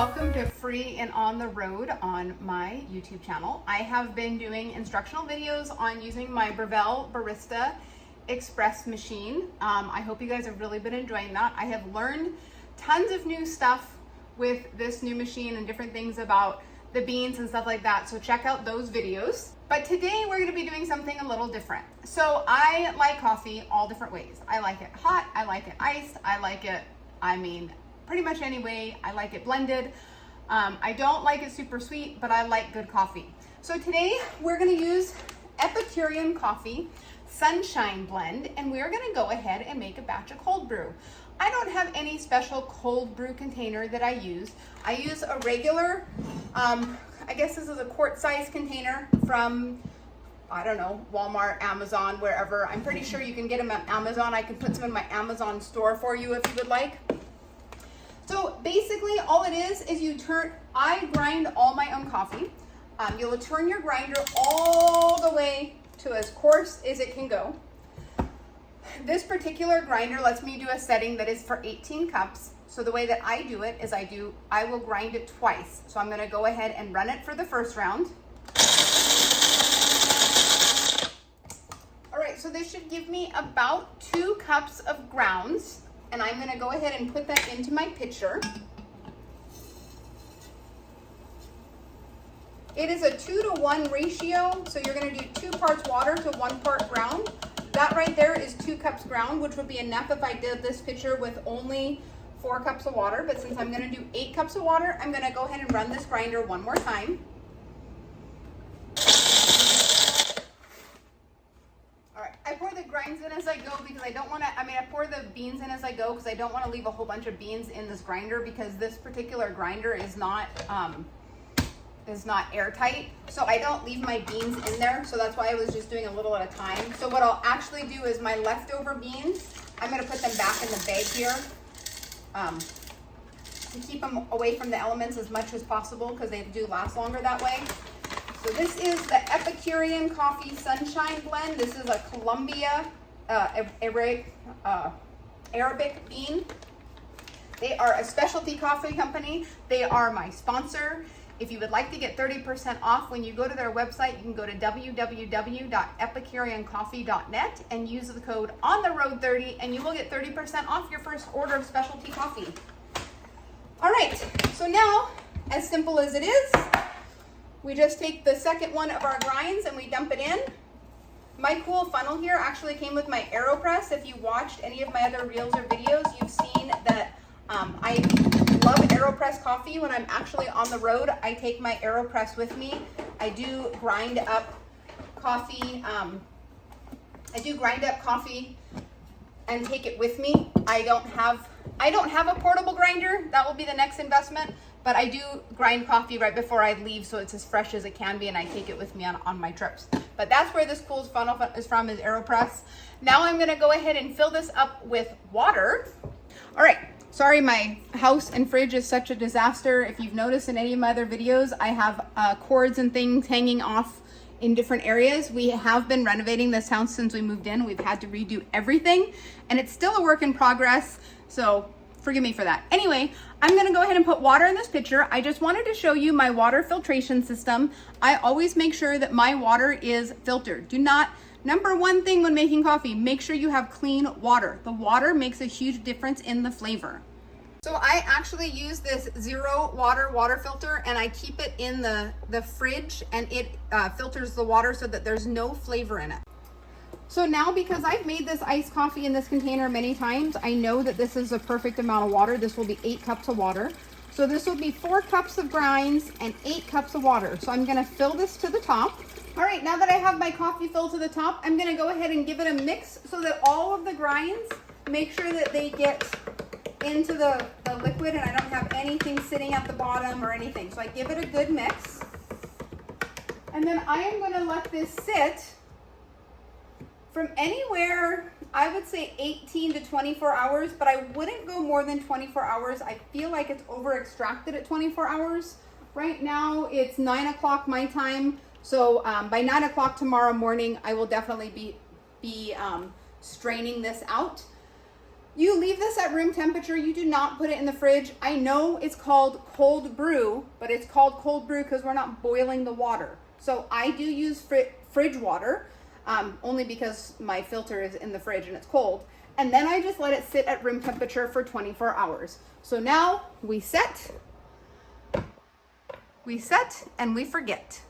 welcome to Free and on the Road on my YouTube channel. I have been doing instructional videos on using my Brew Barista Express machine. I hope you guys have really been enjoying that. I have learned tons of new stuff with this new machine and different things about the beans and stuff like that, so check out those videos. But today we're going to be doing something a little different. So I like coffee all different ways. I like it hot, I like it iced, I like it, pretty much any way. I like it blended. I don't like it super sweet, but I like good coffee. So today we're going to use Epicurean Coffee Sunshine Blend, and we're going to go ahead and make a batch of cold brew. I don't have any special cold brew container that I use. I use a regular, I guess this is a quart size container from, I don't know, Walmart, Amazon, wherever. I'm pretty sure you can get them at Amazon. I can put some in my Amazon store for you if you would like. So basically all it is I grind all my own coffee. You'll turn your grinder all the way to as coarse as it can go. This particular grinder lets me do a setting that is for 18 cups. So the way that I do it is I will grind it twice. So I'm going to go ahead and run it for the first round. All right, so this should give me about 2 cups of grounds, and I'm going to go ahead and put that into my pitcher. It is a 2-to-1 ratio, so you're going to do 2 parts water to 1 part ground. That right there is 2 cups ground, which would be enough if I did this pitcher with only 4 cups of water. But since I'm going to do 8 cups of water, I'm going to go ahead and run this grinder one more time. All right, I pour the grinds in as I go because I don't want to, I pour the beans in as I go because I don't want to leave a whole bunch of beans in this grinder because this particular grinder is not airtight, so I don't leave my beans in there, so that's why I was just doing a little at a time. So what I'll actually do is my leftover beans, I'm going to put them back in the bag here to keep them away from the elements as much as possible because they do last longer that way. So this is the Epicurean Coffee Sunshine Blend. This is a Colombia Arabic bean. They are a specialty coffee company. They are my sponsor. If you would like to get 30% off when you go to their website, you can go to www.epicureancoffee.net and use the code ONTHEROAD30 and you will get 30% off your first order of specialty coffee. All right, so now, as simple as it is, we just take the second one of our grinds and we dump it in. My cool funnel here actually came with my AeroPress. If you watched any of my other reels or videos, you've seen that I love AeroPress coffee. When I'm actually on the road, I take my AeroPress with me. I do grind up coffee. And take it with me. I don't have a portable grinder. That will be the next investment. But I do grind coffee right before I leave, so it's as fresh as it can be, and I take it with me on my trips. But that's where this cool funnel is from, is AeroPress. Now I'm going to go ahead and fill this up with water. All right. Sorry, my house and fridge is such a disaster. If you've noticed in any of my other videos, I have cords and things hanging off in different areas. We have been renovating this house since we moved in. We've had to redo everything, and it's still a work in progress, so forgive me for that. Anyway, I'm gonna go ahead and put water in this pitcher. I just wanted to show you my water filtration system. I always make sure that my water is filtered. Number one thing when making coffee, make sure you have clean water. The water makes a huge difference in the flavor. So I actually use this zero water filter, and I keep it in the fridge, and it filters the water so that there's no flavor in it. So now, because I've made this iced coffee in this container many times, I know that this is a perfect amount of water. This will be 8 cups of water. So this will be 4 cups of grinds and 8 cups of water. So I'm gonna fill this to the top. All right, now that I have my coffee filled to the top, I'm gonna go ahead and give it a mix so that all of the grinds, make sure that they get into the liquid and I don't have anything sitting at the bottom or anything. So I give it a good mix. And then I am gonna let this sit from anywhere, I would say 18 to 24 hours, but I wouldn't go more than 24 hours. I feel like it's over extracted at 24 hours. Right now it's 9 o'clock my time. So by 9 o'clock tomorrow morning, I will definitely be straining this out. You leave this at room temperature. You do not put it in the fridge. I know it's called cold brew, but it's called cold brew because we're not boiling the water. So I do use fridge water, only because my filter is in the fridge and it's cold. And then I just let it sit at room temperature for 24 hours. So now we set, and we forget.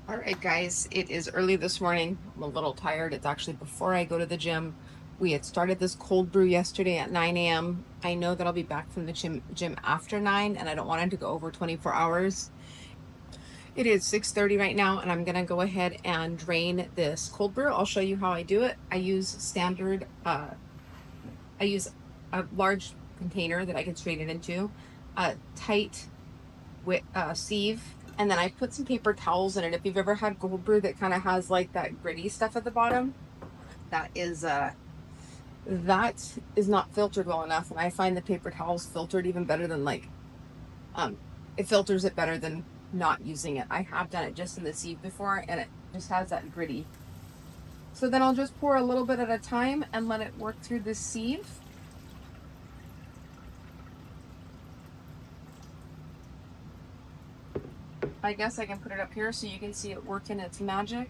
All right, guys, it is early this morning. I'm a little tired. It's actually before I go to the gym. We had started this cold brew yesterday at 9 a.m. I know that I'll be back from the gym after 9, and I don't want it to go over 24 hours. It is 6:30 right now, and I'm gonna go ahead and drain this cold brew. I'll show you how I do it. I use standard, I use a large container that I can strain it into, a tight sieve, and then I put some paper towels in it. If you've ever had cold brew that kind of has like that gritty stuff at the bottom, that is not filtered well enough, and I find the paper towels filtered even better than it filters it better than not using it. I have done it just in the sieve before, and it just has that gritty. So then I'll just pour a little bit at a time and let it work through this sieve. I guess I can put it up here so you can see it working its magic.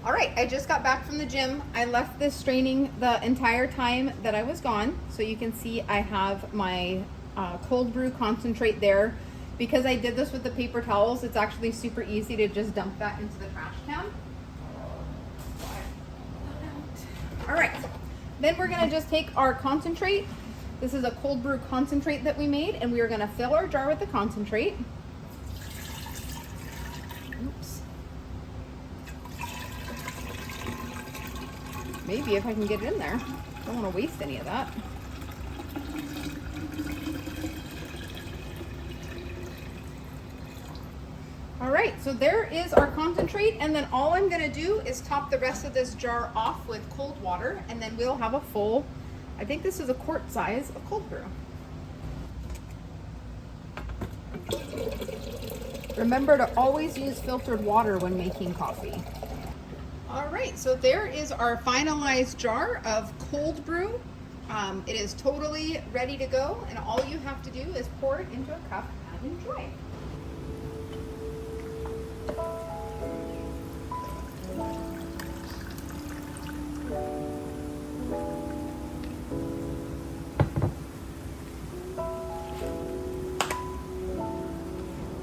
All right, I just got back from the gym. I left this straining the entire time that I was gone. So you can see I have my cold brew concentrate there. Because I did this with the paper towels, it's actually super easy to just dump that into the trash can. All right, then we're gonna just take our concentrate. This is a cold brew concentrate that we made, and we are gonna fill our jar with the concentrate. Oops. Maybe if I can get it in there. Don't want to waste any of that. All right, so there is our concentrate, and then all I'm gonna do is top the rest of this jar off with cold water, and then we'll have a full, I think this is a quart size of cold brew. Remember to always use filtered water when making coffee. All right, so there is our finalized jar of cold brew. It is totally ready to go, and all you have to do is pour it into a cup and enjoy.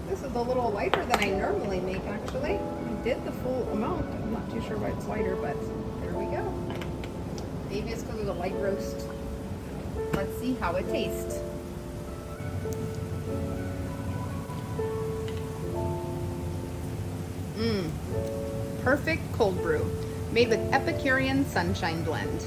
This is a little lighter than I normally make, actually. I did the full amount. I'm not too sure why it's lighter, but there we go. Maybe it's because of the light roast. Let's see how it tastes. Perfect cold brew, made with Epicurean Sunshine Blend.